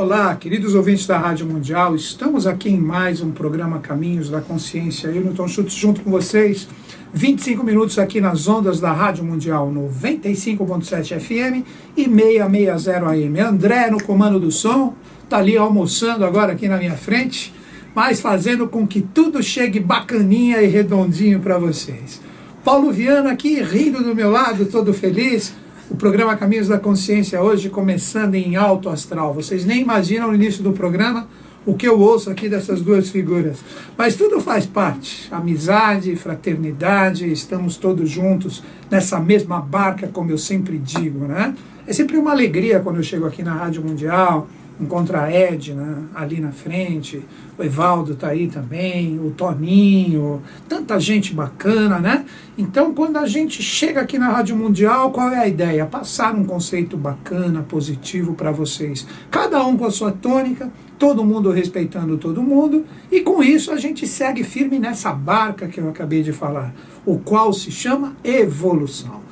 Olá, queridos ouvintes da Rádio Mundial, estamos aqui em mais um programa Caminhos da Consciência. Eu, Newton Schultz, junto com vocês, 25 minutos aqui nas ondas da Rádio Mundial, 95.7 FM e 660 AM. André no comando do som, está ali almoçando agora aqui na minha frente, mas fazendo com que tudo chegue bacaninha e redondinho para vocês. Paulo Viana aqui, rindo do meu lado, todo feliz. O programa Caminhos da Consciência hoje começando em alto astral. Vocês nem imaginam no início do programa o que eu ouço aqui dessas duas figuras. Mas tudo faz parte. Amizade, fraternidade, estamos todos juntos nessa mesma barca, como eu sempre digo, né? É sempre uma alegria quando eu chego aqui na Rádio Mundial, encontro a Edna ali na frente, o Evaldo está aí também, o Toninho, tanta gente bacana, né? Então, quando a gente chega aqui na Rádio Mundial, qual é a ideia? Passar um conceito bacana, positivo para vocês. Cada um com a sua tônica, todo mundo respeitando todo mundo, e com isso a gente segue firme nessa barca que eu acabei de falar, o qual se chama evolução.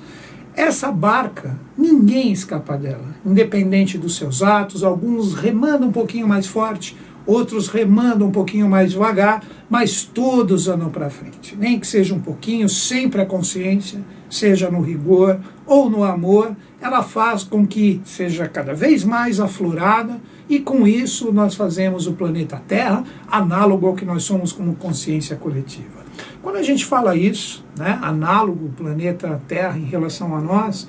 Essa barca, ninguém escapa dela, independente dos seus atos. Alguns remandam um pouquinho mais forte, outros remandam um pouquinho mais devagar, mas todos andam para frente. Nem que seja um pouquinho, sempre a consciência, seja no rigor ou no amor, ela faz com que seja cada vez mais aflorada, e com isso nós fazemos o planeta Terra análogo ao que nós somos como consciência coletiva. Quando a gente fala isso, né, análogo, planeta Terra em relação a nós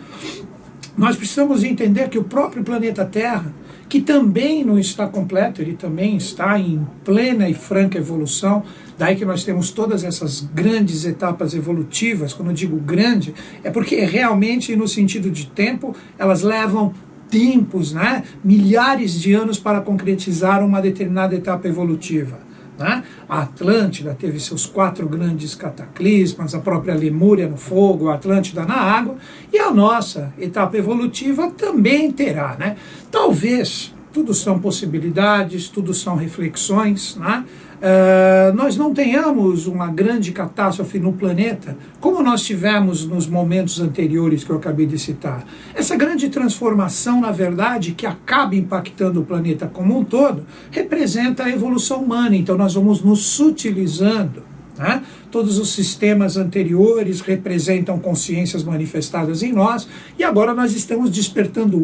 precisamos entender que o próprio planeta Terra, que também não está completo, ele também está em plena e franca evolução, daí que nós temos todas essas grandes etapas evolutivas. Quando eu digo grande, é porque realmente no sentido de tempo, elas levam tempos, né, milhares de anos para concretizar uma determinada etapa evolutiva. Né? A Atlântida teve seus 4 grandes cataclismas, a própria Lemúria no fogo, a Atlântida na água, e a nossa etapa evolutiva também terá. Né? Talvez, tudo são possibilidades, tudo são reflexões, né? Nós não tenhamos uma grande catástrofe no planeta, como nós tivemos nos momentos anteriores que eu acabei de citar. Essa grande transformação, na verdade, que acaba impactando o planeta como um todo, representa a evolução humana. Então nós vamos nos sutilizando, né? Todos os sistemas anteriores representam consciências manifestadas em nós, e agora nós estamos despertando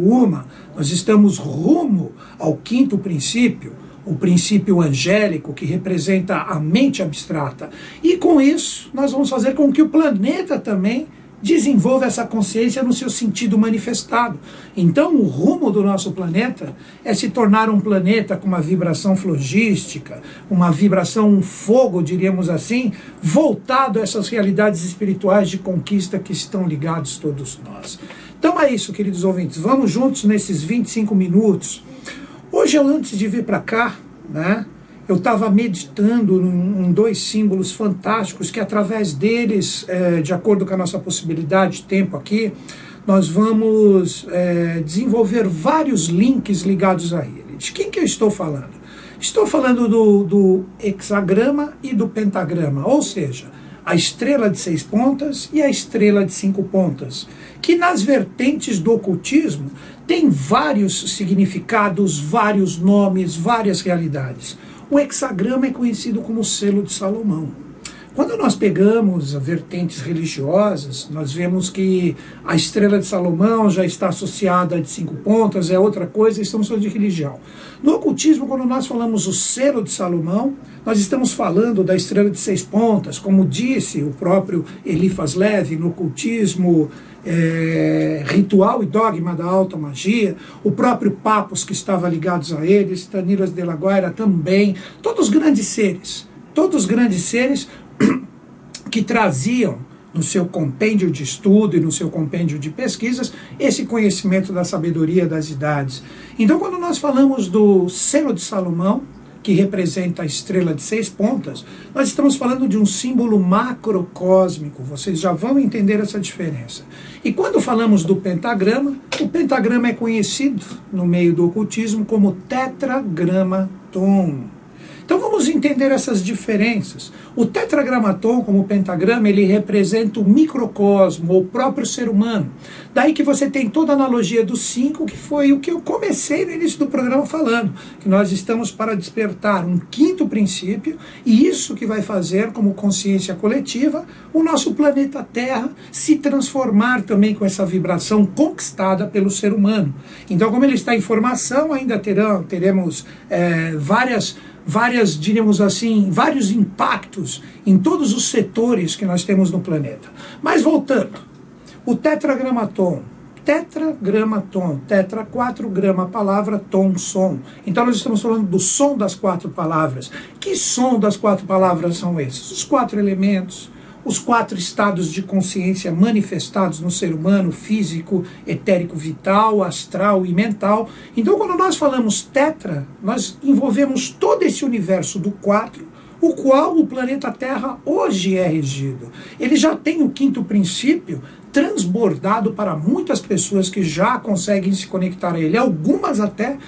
nós estamos rumo ao 5º princípio, o princípio angélico, que representa a mente abstrata. E com isso, nós vamos fazer com que o planeta também desenvolva essa consciência no seu sentido manifestado. Então, o rumo do nosso planeta é se tornar um planeta com uma vibração flogística, uma vibração, um fogo, diríamos assim, voltado a essas realidades espirituais de conquista que estão ligados todos nós. Então é isso, queridos ouvintes. Vamos juntos nesses 25 minutos. Hoje, antes de vir para cá, né, eu estava meditando em 2 símbolos fantásticos que, através deles, de acordo com a nossa possibilidade de tempo aqui, nós vamos desenvolver vários links ligados a ele. De quem que eu estou falando? Estou falando do hexagrama e do pentagrama, ou seja, a estrela de 6 pontas e a estrela de 5 pontas, que nas vertentes do ocultismo tem vários significados, vários nomes, várias realidades. O hexagrama é conhecido como o selo de Salomão. Quando nós pegamos as vertentes religiosas, nós vemos que a estrela de Salomão já está associada a de 5 pontas, é outra coisa, estamos falando de religião. No ocultismo, quando nós falamos o selo de Salomão, nós estamos falando da estrela de 6 pontas, como disse o próprio Eliphas Levi no ocultismo, ritual e dogma da alta magia, o próprio Papos que estava ligados a ele, Stanislas de la Guaira também, todos grandes seres que traziam no seu compêndio de estudo e no seu compêndio de pesquisas esse conhecimento da sabedoria das idades. Então, quando nós falamos do selo de Salomão, que representa a estrela de 6 pontas, nós estamos falando de um símbolo macrocósmico. Vocês já vão entender essa diferença. E quando falamos do pentagrama, o pentagrama é conhecido no meio do ocultismo como tetragramaton. Então vamos entender essas diferenças. O tetragramaton, como o pentagrama, ele representa o microcosmo, ou o próprio ser humano. Daí que você tem toda a analogia dos 5, que foi o que eu comecei no início do programa falando, que nós estamos para despertar um quinto princípio, e isso que vai fazer, como consciência coletiva, o nosso planeta Terra se transformar também com essa vibração conquistada pelo ser humano. Então, como ele está em formação, ainda teremos diríamos assim, vários impactos em todos os setores que nós temos no planeta. Mas voltando, o tetragramaton, tetra 4 grama, palavra, tom, som. Então nós estamos falando do som das 4 palavras. Que som das 4 palavras são esses? Os 4 elementos, os 4 estados de consciência manifestados no ser humano, físico, etérico, vital, astral e mental. Então, quando nós falamos tetra, nós envolvemos todo esse universo do 4, o qual o planeta Terra hoje é regido. Ele já tem o quinto princípio transbordado para muitas pessoas que já conseguem se conectar a ele, algumas até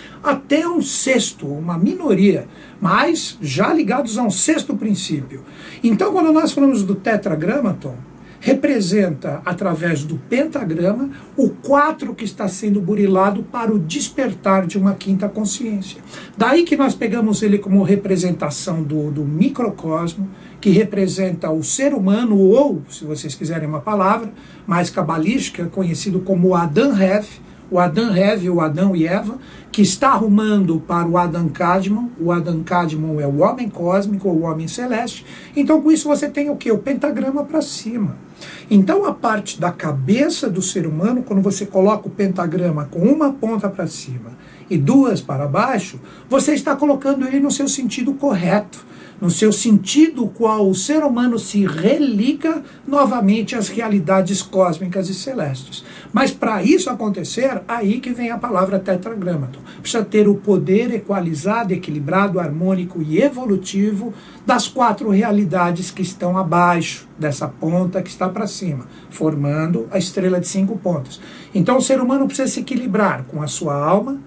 um sexto, uma minoria, mas já ligados a um sexto princípio. Então, quando nós falamos do tetragramaton, representa, através do pentagrama, o 4 que está sendo burilado para o despertar de uma quinta consciência. Daí que nós pegamos ele como representação do microcosmo, que representa o ser humano, ou, se vocês quiserem uma palavra mais cabalística, conhecido como Adam Hev, o Adão e Eva, que está arrumando para o Adam Kadmon. O Adam Kadmon é o homem cósmico, ou o homem celeste. Então, com isso, você tem o quê? O pentagrama para cima. Então, a parte da cabeça do ser humano, quando você coloca o pentagrama com uma ponta para cima e 2 para baixo, você está colocando ele no seu sentido correto, no seu sentido qual o ser humano se religa novamente às realidades cósmicas e celestes. Mas para isso acontecer, aí que vem a palavra tetragramaton. Precisa ter o poder equalizado, equilibrado, harmônico e evolutivo das 4 realidades que estão abaixo dessa ponta que está para cima, formando a estrela de 5 pontas. Então o ser humano precisa se equilibrar com a sua alma,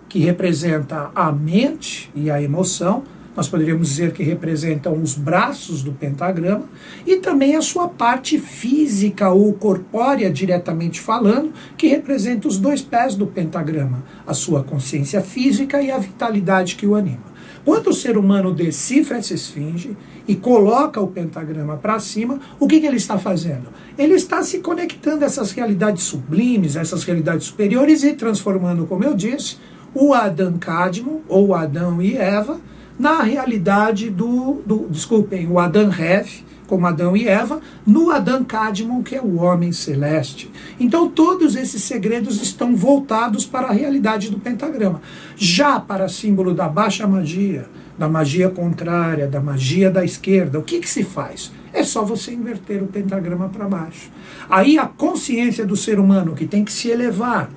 que representa a mente e a emoção. Nós poderíamos dizer que representam os braços do pentagrama, e também a sua parte física ou corpórea, diretamente falando, que representa os 2 pés do pentagrama, a sua consciência física e a vitalidade que o anima. Quando o ser humano decifra essa esfinge e coloca o pentagrama para cima, o que ele está fazendo? Ele está se conectando a essas realidades sublimes, a essas realidades superiores, e transformando, como eu disse, o Adam Kadmon, ou Adão e Eva, na realidade o Adam Hev, como Adão e Eva, no Adam Kadmon, que é o homem celeste. Então todos esses segredos estão voltados para a realidade do pentagrama. Já para símbolo da baixa magia, da magia contrária, da magia da esquerda, o que se faz? É só você inverter o pentagrama para baixo. Aí a consciência do ser humano, que tem que se elevar,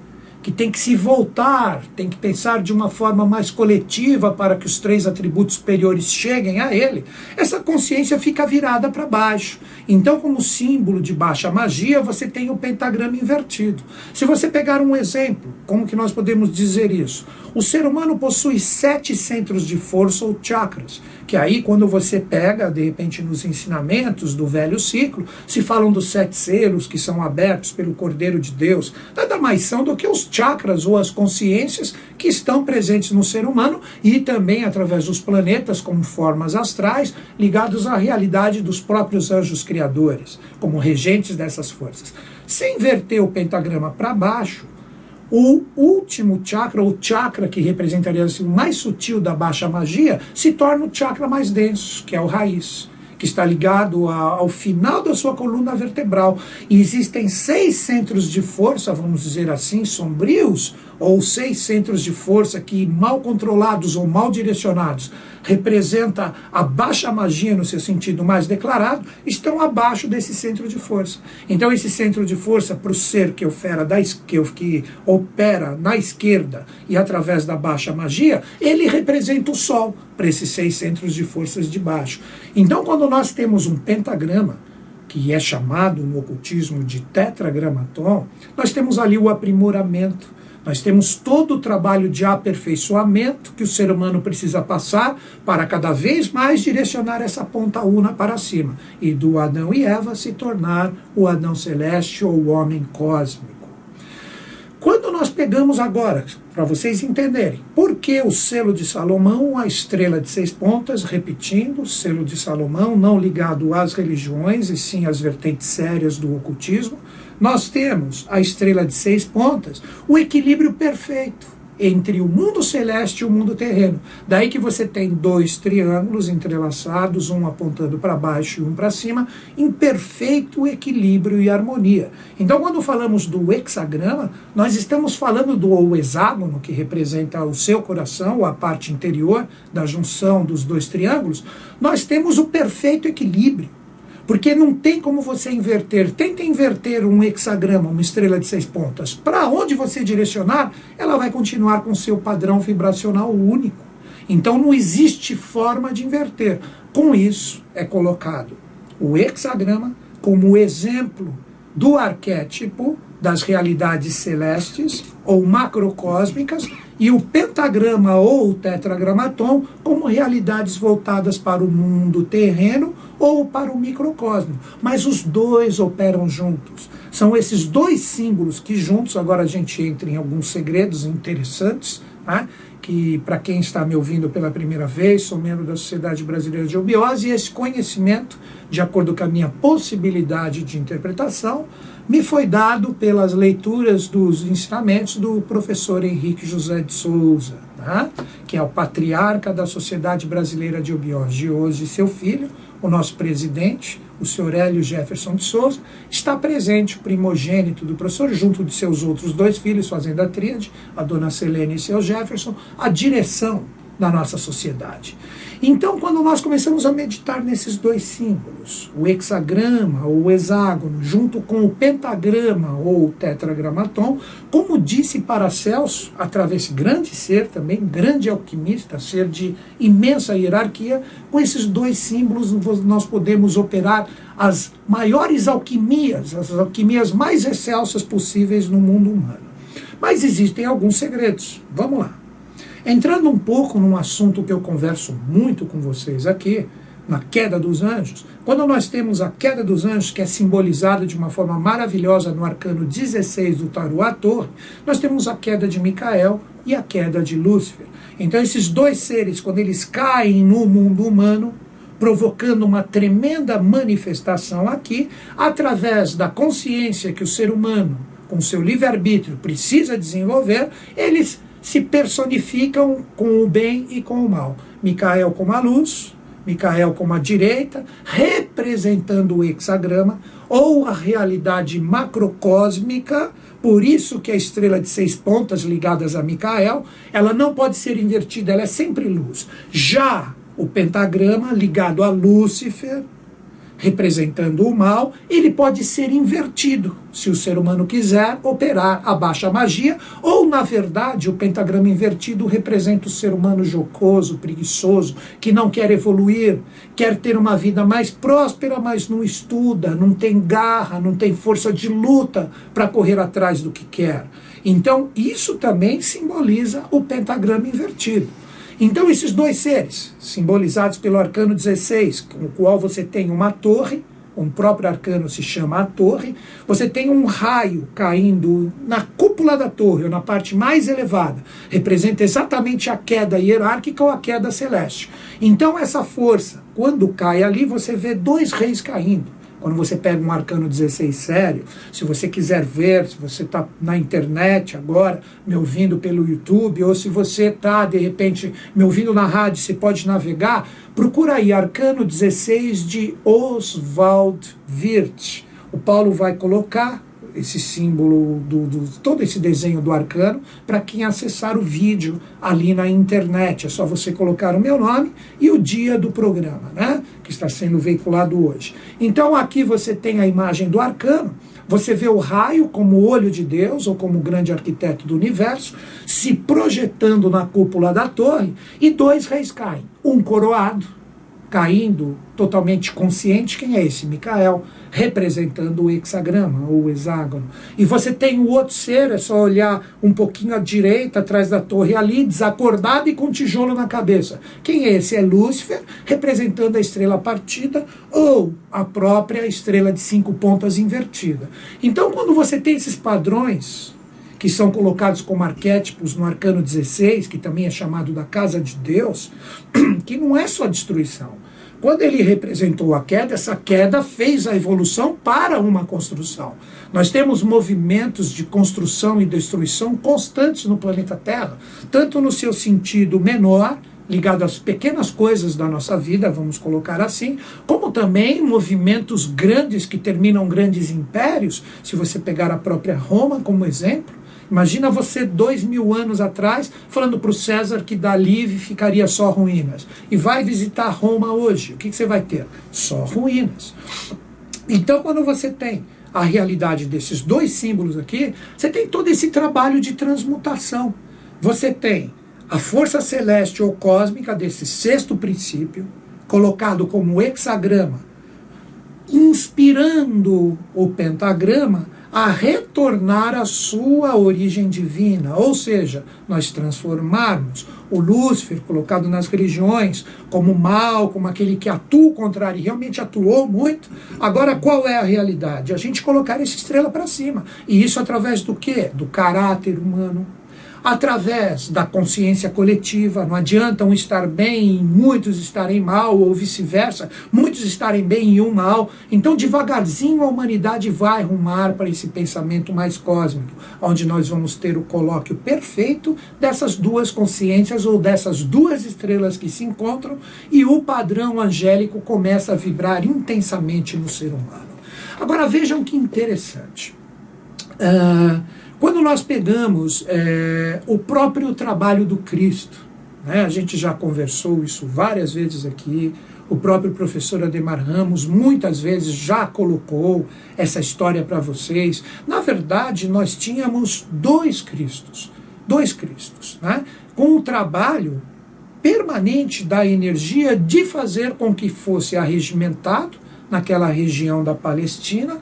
que tem que se voltar, tem que pensar de uma forma mais coletiva para que os 3 atributos superiores cheguem a ele, essa consciência fica virada para baixo. Então, como símbolo de baixa magia, você tem o pentagrama invertido. Se você pegar um exemplo, como que nós podemos dizer isso? O ser humano possui 7 centros de força ou chakras, que aí quando você pega, de repente, nos ensinamentos do velho ciclo, se falam dos 7 selos que são abertos pelo Cordeiro de Deus. Nada mais são do que os chakras ou as consciências que estão presentes no ser humano, e também através dos planetas como formas astrais, ligados à realidade dos próprios anjos criadores, como regentes dessas forças. Se inverter o pentagrama para baixo, o último chakra, o chakra que representaria assim, o mais sutil da baixa magia, se torna o chakra mais denso, que é o raiz, que está ligado ao final da sua coluna vertebral. E existem 6 centros de força, vamos dizer assim, sombrios, ou 6 centros de força que, mal controlados ou mal direcionados, representa a baixa magia no seu sentido mais declarado, estão abaixo desse centro de força. Então esse centro de força, para o ser que opera na esquerda e através da baixa magia, ele representa o Sol para esses 6 centros de forças de baixo. Então quando nós temos um pentagrama, que é chamado no ocultismo de tetragramaton, nós temos ali o aprimoramento, Nós temos todo o trabalho de aperfeiçoamento que o ser humano precisa passar para cada vez mais direcionar essa ponta una para cima. E do Adão e Eva se tornar o Adão celeste ou o homem cósmico. Quando nós pegamos agora, para vocês entenderem, por que o selo de Salomão, a estrela de 6 pontas, repetindo, o selo de Salomão não ligado às religiões e sim às vertentes sérias do ocultismo, nós temos a estrela de 6 pontas, o equilíbrio perfeito entre o mundo celeste e o mundo terreno. Daí que você tem 2 triângulos entrelaçados, um apontando para baixo e um para cima, em perfeito equilíbrio e harmonia. Então, quando falamos do hexagrama, nós estamos falando do hexágono, que representa o seu coração, a parte interior da junção dos 2 triângulos. Nós temos o perfeito equilíbrio. Porque não tem como você inverter. Tenta inverter um hexagrama, uma estrela de 6 pontas. Para onde você direcionar, ela vai continuar com seu padrão vibracional único. Então não existe forma de inverter. Com isso é colocado o hexagrama como exemplo do arquétipo das realidades celestes ou macrocósmicas e o pentagrama ou o tetragramaton como realidades voltadas para o mundo terreno ou para o microcosmo. Mas os dois operam juntos. São esses 2 símbolos que juntos, agora a gente entra em alguns segredos interessantes, né? Que para quem está me ouvindo pela primeira vez, sou membro da Sociedade Brasileira de Obiose, e esse conhecimento, de acordo com a minha possibilidade de interpretação, me foi dado pelas leituras dos ensinamentos do professor Henrique José de Souza, né? Que é o patriarca da Sociedade Brasileira de Obiose de hoje, e seu filho, o nosso presidente, o senhor Hélio Jefferson de Souza, está presente, o primogênito do professor, junto de seus outros 2 filhos, fazendo a tríade, a dona Selene e seu Jefferson, a direção da nossa sociedade. Então, quando nós começamos a meditar nesses 2 símbolos, o hexagrama ou o hexágono, junto com o pentagrama ou o tetragramaton, como disse Paracelso, através desse grande ser também, grande alquimista, ser de imensa hierarquia, com esses 2 símbolos nós podemos operar as maiores alquimias, as alquimias mais excelsas possíveis no mundo humano. Mas existem alguns segredos. Vamos lá. Entrando um pouco num assunto que eu converso muito com vocês aqui, na queda dos anjos, quando nós temos a queda dos anjos, que é simbolizada de uma forma maravilhosa no arcano 16 do tarô à torre, nós temos a queda de Micael e a queda de Lúcifer. Então esses 2 seres, quando eles caem no mundo humano, provocando uma tremenda manifestação aqui, através da consciência que o ser humano, com seu livre-arbítrio, precisa desenvolver, eles se personificam com o bem e com o mal. Micael como a luz, Micael como a direita, representando o hexagrama, ou a realidade macrocósmica. Por isso que a estrela de 6 pontas ligadas a Micael, ela não pode ser invertida, ela é sempre luz. Já o pentagrama ligado a Lúcifer, representando o mal, ele pode ser invertido, se o ser humano quiser operar a baixa magia, ou, na verdade, o pentagrama invertido representa o ser humano jocoso, preguiçoso, que não quer evoluir, quer ter uma vida mais próspera, mas não estuda, não tem garra, não tem força de luta para correr atrás do que quer. Então, isso também simboliza o pentagrama invertido. Então esses 2 seres, simbolizados pelo arcano 16, com o qual você tem uma torre, um próprio arcano se chama a torre, você tem um raio caindo na cúpula da torre, ou na parte mais elevada, representa exatamente a queda hierárquica ou a queda celeste. Então essa força, quando cai ali, você vê 2 reis caindo. Quando você pega um arcano 16 sério, se você quiser ver, se você está na internet agora, me ouvindo pelo YouTube, ou se você está, de repente, me ouvindo na rádio, você pode navegar, procura aí arcano 16 de Oswald Wirth. O Paulo vai colocar esse símbolo, todo esse desenho do arcano, para quem acessar o vídeo ali na internet. É só você colocar o meu nome e o dia do programa, né, que está sendo veiculado hoje. Então aqui você tem a imagem do arcano, você vê o raio como o olho de Deus, ou como o grande arquiteto do universo, se projetando na cúpula da torre, e 2 reis caem, um coroado caindo totalmente consciente. Quem é esse? Micael, representando o hexagrama, ou o hexágono. E você tem o outro ser, é só olhar um pouquinho à direita, atrás da torre ali, desacordado e com tijolo na cabeça. Quem é esse? É Lúcifer, representando a estrela partida, ou a própria estrela de 5 pontas invertida. Então, quando você tem esses padrões, que são colocados como arquétipos no Arcano 16, que também é chamado da Casa de Deus, que não é só destruição. Quando ele representou a queda, essa queda fez a evolução para uma construção. Nós temos movimentos de construção e destruição constantes no planeta Terra, tanto no seu sentido menor, ligado às pequenas coisas da nossa vida, vamos colocar assim, como também movimentos grandes que terminam grandes impérios. Se você pegar a própria Roma como exemplo, imagina você 2000 anos atrás falando para o César que dali ficaria só ruínas. E vai visitar Roma hoje, o que você vai ter? Só ruínas. Então, quando você tem a realidade desses dois símbolos aqui, você tem todo esse trabalho de transmutação. Você tem a força celeste ou cósmica desse sexto princípio, colocado como hexagrama, inspirando o pentagrama a retornar à sua origem divina, ou seja, nós transformarmos o Lúcifer, colocado nas religiões, como mal, como aquele que atua o contrário, e realmente atuou muito. Agora, qual é a realidade? A gente colocar essa estrela para cima, e isso através do quê? Do caráter humano, através da consciência coletiva. Não adianta um estar bem e muitos estarem mal, ou vice-versa, muitos estarem bem e um mal. Então, devagarzinho, a humanidade vai rumar para esse pensamento mais cósmico, onde nós vamos ter o colóquio perfeito dessas duas consciências, ou dessas duas estrelas que se encontram, e o padrão angélico começa a vibrar intensamente no ser humano. Agora, vejam que interessante. Quando nós pegamos o próprio trabalho do Cristo, né, a gente já conversou isso várias vezes aqui, o próprio professor Ademar Ramos muitas vezes já colocou essa história para vocês. Na verdade, nós tínhamos dois Cristos, né, com o trabalho permanente da energia de fazer com que fosse arregimentado naquela região da Palestina,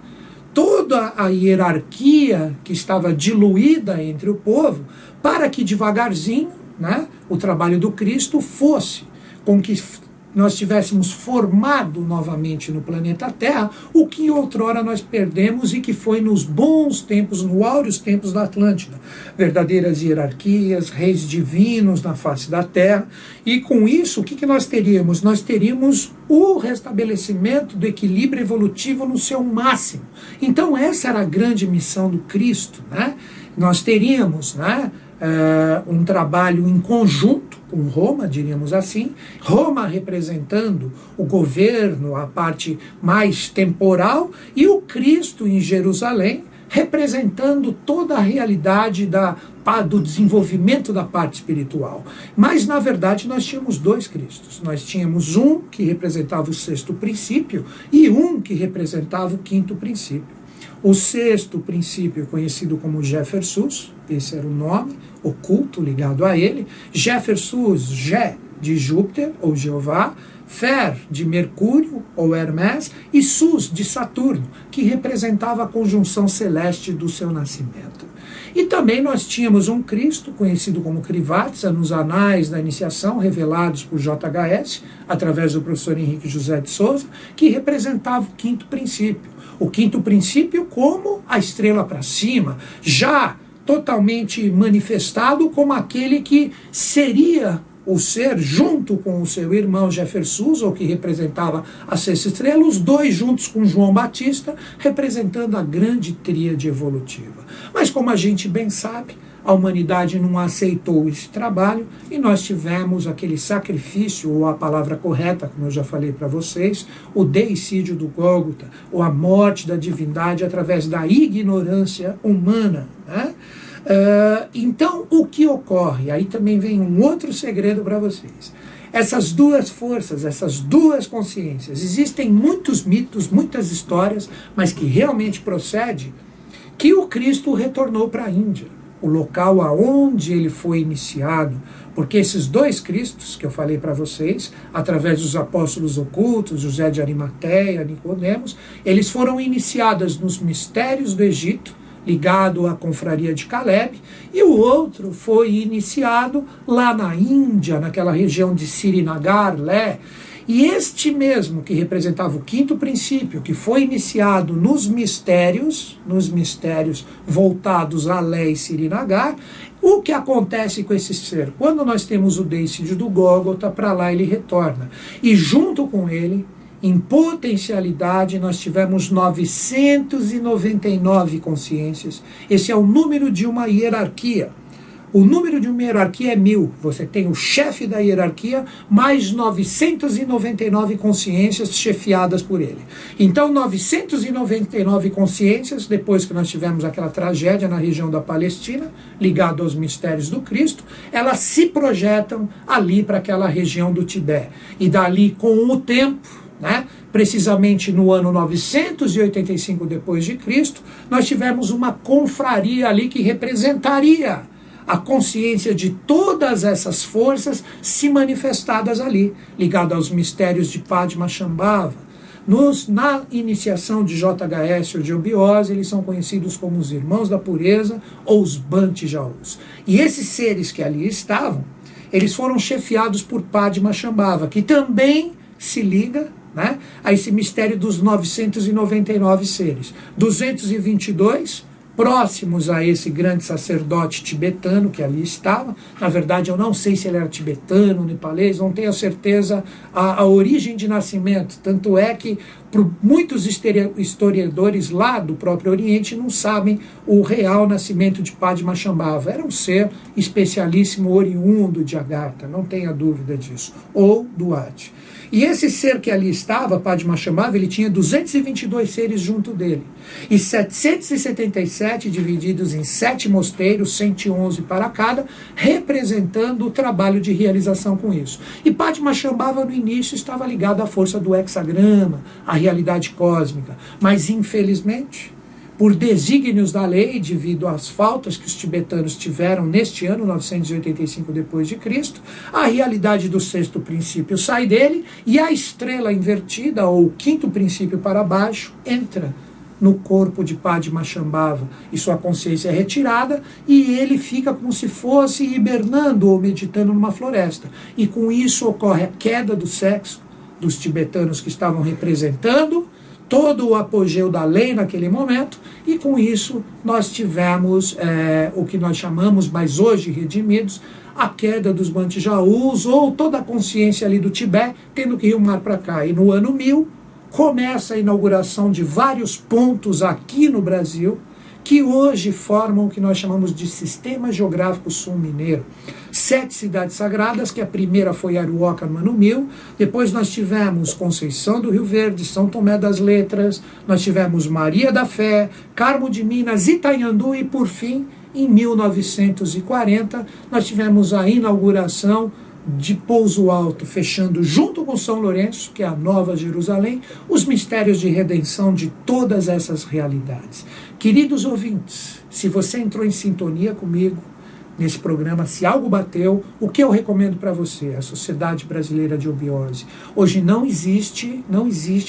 toda a hierarquia que estava diluída entre o povo, para que devagarzinho, né, o trabalho do Cristo fosse com que nós tivéssemos formado novamente no planeta Terra o que outrora nós perdemos e que foi nos bons tempos, nos áureos tempos da Atlântida. Verdadeiras hierarquias, reis divinos na face da Terra. E com isso, o que nós teríamos? Nós teríamos o restabelecimento do equilíbrio evolutivo no seu máximo. Então essa era a grande missão do Cristo, né? Nós teríamos, né, um trabalho em conjunto com Roma, diríamos assim, Roma representando o governo, a parte mais temporal, e o Cristo em Jerusalém, representando toda a realidade do desenvolvimento da parte espiritual. Mas, na verdade, nós tínhamos dois Cristos. Nós tínhamos um que representava o sexto princípio e um que representava o quinto princípio. O sexto princípio, conhecido como Jeffersus, esse era o nome oculto ligado a ele. Jeffersus, Jé, de Júpiter, ou Jeová, Fer, de Mercúrio, ou Hermés, e Sus, de Saturno, que representava a conjunção celeste do seu nascimento. E também nós tínhamos um Cristo, conhecido como Krivatsa, nos anais da iniciação, revelados por JHS, através do professor Henrique José de Souza, que representava o quinto princípio. O quinto princípio como a estrela para cima, já totalmente manifestado como aquele que seria o ser junto com o seu irmão Jeffersus, ou que representava a sexta estrela, os dois juntos com João Batista, representando a grande tríade evolutiva. Mas como a gente bem sabe, a humanidade não aceitou esse trabalho e nós tivemos aquele sacrifício, ou a palavra correta, como eu já falei para vocês, o deicídio do Gólgota, ou a morte da divindade através da ignorância humana, né? Então, o que ocorre? Aí também vem um outro segredo para vocês. Essas duas forças, essas duas consciências, existem muitos mitos, muitas histórias, mas que realmente procede que o Cristo retornou para a Índia. o local aonde ele foi iniciado, porque esses dois Cristos que eu falei para vocês, através dos apóstolos ocultos, José de Arimateia, Nicodemos, eles foram iniciados nos mistérios do Egito, ligado à confraria de Caleb, e o outro foi iniciado lá na Índia, naquela região de Srinagar, Lé. E este mesmo que representava o quinto princípio, que foi iniciado nos mistérios voltados a Lé e Srinagar, o que acontece com esse ser? Quando nós temos o decídio do Gólgota, para lá ele retorna. E junto com ele, em potencialidade, nós tivemos 999 consciências. Esse é o número de uma hierarquia. O número de uma hierarquia é 1000. Você tem o chefe da hierarquia, mais 999 consciências chefiadas por ele. Então, 999 consciências, depois que nós tivemos aquela tragédia na região da Palestina, ligado aos mistérios do Cristo, elas se projetam ali para aquela região do Tibete. E dali, com o tempo, precisamente no ano 985 depois de Cristo, nós tivemos uma confraria ali que representaria a consciência de todas essas forças se manifestadas ali, ligado aos mistérios de Padma-Shambhava. Na iniciação de JHS ou de Obiose, eles são conhecidos como os Irmãos da Pureza ou os Banti-Jaus. E esses seres que ali estavam, eles foram chefiados por Padma-Shambhava, que também se liga a esse mistério dos 999 seres. 222 próximos a esse grande sacerdote tibetano que ali estava. Na verdade, eu não sei se ele era tibetano, nepalês, não tenho certeza a origem de nascimento. Tanto é que muitos historiadores lá do próprio Oriente não sabem o real nascimento de Padma-Shambhava. Era um ser especialíssimo, oriundo de Agartha, não tenha dúvida disso, ou do Adi. E esse ser que ali estava, Padma-Shambhava, ele tinha 222 seres junto dele. E 777 divididos em 7 mosteiros, 111 para cada, representando o trabalho de realização com isso. E Padma-Shambhava no início estava ligado à força do hexagrama, à realidade cósmica. Mas infelizmente, por desígnios da lei, devido às faltas que os tibetanos tiveram neste ano, 985 depois de Cristo, a realidade do sexto princípio sai dele e a estrela invertida, ou o quinto princípio para baixo, entra no corpo de Padma-Shambhava e sua consciência é retirada e ele fica como se fosse hibernando ou meditando numa floresta. E com isso ocorre a queda do sexo dos tibetanos que estavam representando todo o apogeu da lei naquele momento, e com isso nós tivemos o que nós chamamos, mas hoje redimidos, a queda dos Banti-Jaus, ou toda a consciência ali do Tibete, tendo que rumar para cá. E no ano 1000, começa a inauguração de vários pontos aqui no Brasil, que hoje formam o que nós chamamos de Sistema Geográfico Sul Mineiro. 7 cidades sagradas, que a primeira foi Aruoca no ano 1000, depois nós tivemos Conceição do Rio Verde, São Tomé das Letras, nós tivemos Maria da Fé, Carmo de Minas, Itanhandu e, por fim, em 1940, nós tivemos a inauguração de Pouso Alto, fechando junto com São Lourenço, que é a Nova Jerusalém, os mistérios de redenção de todas essas realidades. Queridos ouvintes, se você entrou em sintonia comigo nesse programa, se algo bateu, o que eu recomendo para você? A Sociedade Brasileira de Obiose. Hoje não existe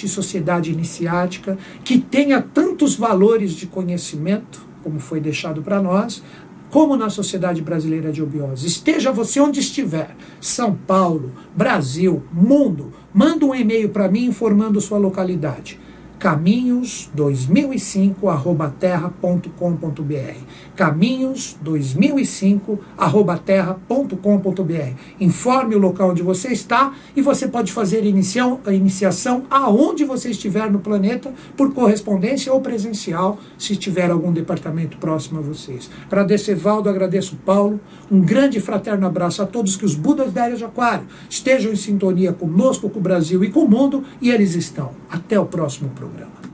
sociedade iniciática que tenha tantos valores de conhecimento, como foi deixado para nós, como na Sociedade Brasileira de Obiose. Esteja você onde estiver, São Paulo, Brasil, mundo, manda um e-mail para mim informando sua localidade. caminhos2005@terra.com.br caminhos2005@terra.com.br. Informe o local onde você está e você pode fazer a iniciação aonde você estiver no planeta, por correspondência ou presencial, se tiver algum departamento próximo a vocês. Agradeço Evaldo, agradeço Paulo, um grande e fraterno abraço a todos, que os Budas da Era de Aquário estejam em sintonia conosco, com o Brasil e com o mundo, e eles estão. Até o próximo programa.